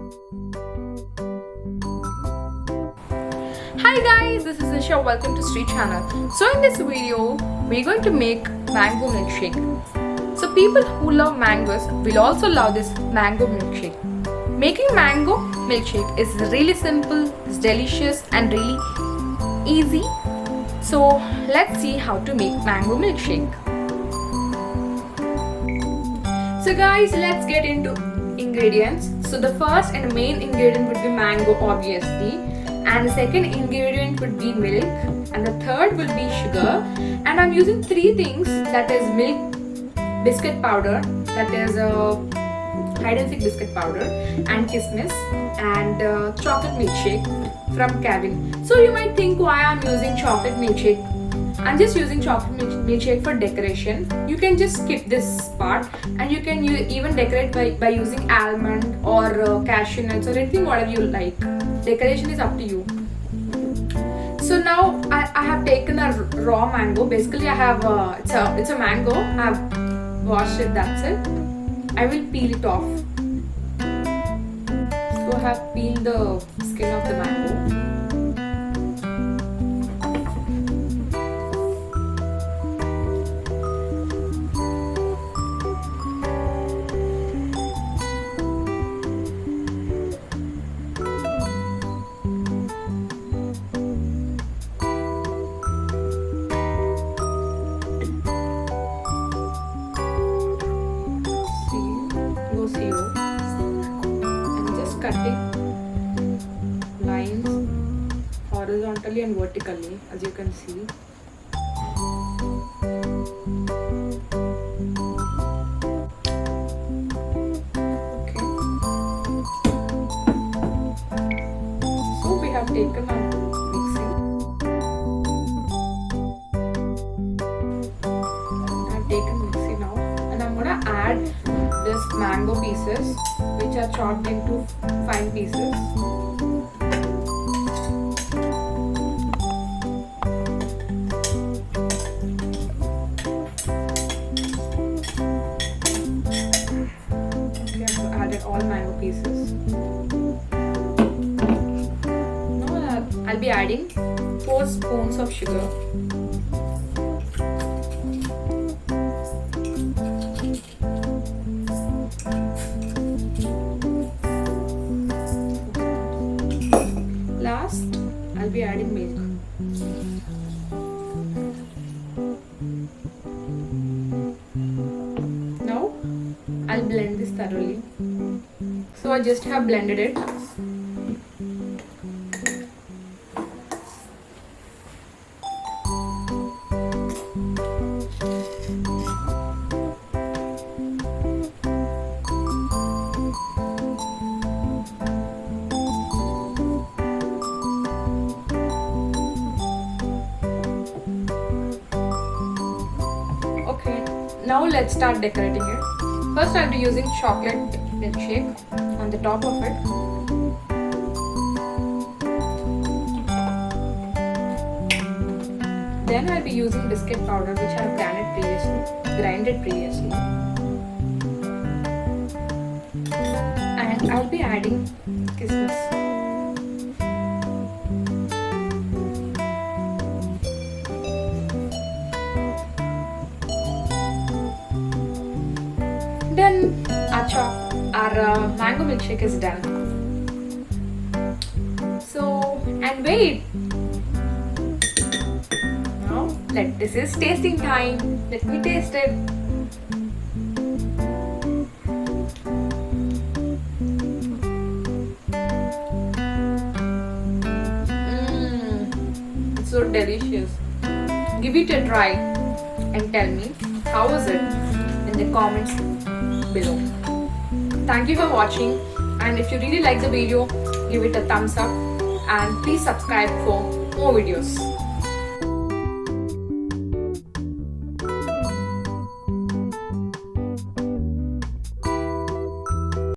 Hi guys, this is Isha. Welcome to Street Channel. So in this video, we're going to make mango milkshake. So people who love mangoes will also love this mango milkshake. Making mango milkshake is really simple, it's delicious and really easy. So let's see how to make mango milkshake. So guys, let's get into ingredients. So the first and main ingredient would be mango, obviously, and the second ingredient would be milk, and the third will be sugar. And I'm using three things, that is milk, biscuit powder, that is hide and seek biscuit powder, and kismis, and chocolate milkshake from Kevin. So you might think why I'm using chocolate milkshake. I'm just using chocolate milkshake for decoration. You can just skip this part, and you can even decorate by using almond or cashew nuts or anything whatever you like. Decoration is up to you. So now I have taken a raw mango. Basically I have it's a mango. I have washed it, that's it. I will peel it off. So I have peeled the skin of the mango. I'm just cutting lines horizontally and vertically, as you can see. Okay. So we have taken our mixing. I've taken mixing now, and I'm gonna add this mango pieces, which are chopped into fine pieces. Okay, I've added all mango pieces. Now I'll be adding 4 spoons of sugar. Last, I'll be adding milk. Now, I'll blend this thoroughly. So I just have blended it. Now let's start decorating it. First I'll be using chocolate milkshake on the top of it. Then I'll be using biscuit powder, which I have grinded previously. And I'll be adding kismis. Then our mango milkshake is done. So, and wait. Now, this is tasting time. Let me taste it. It's so delicious. Give it a try and tell me how is it in the comments below. Thank you for watching, and if you really like the video, give it a thumbs up and please subscribe for more videos.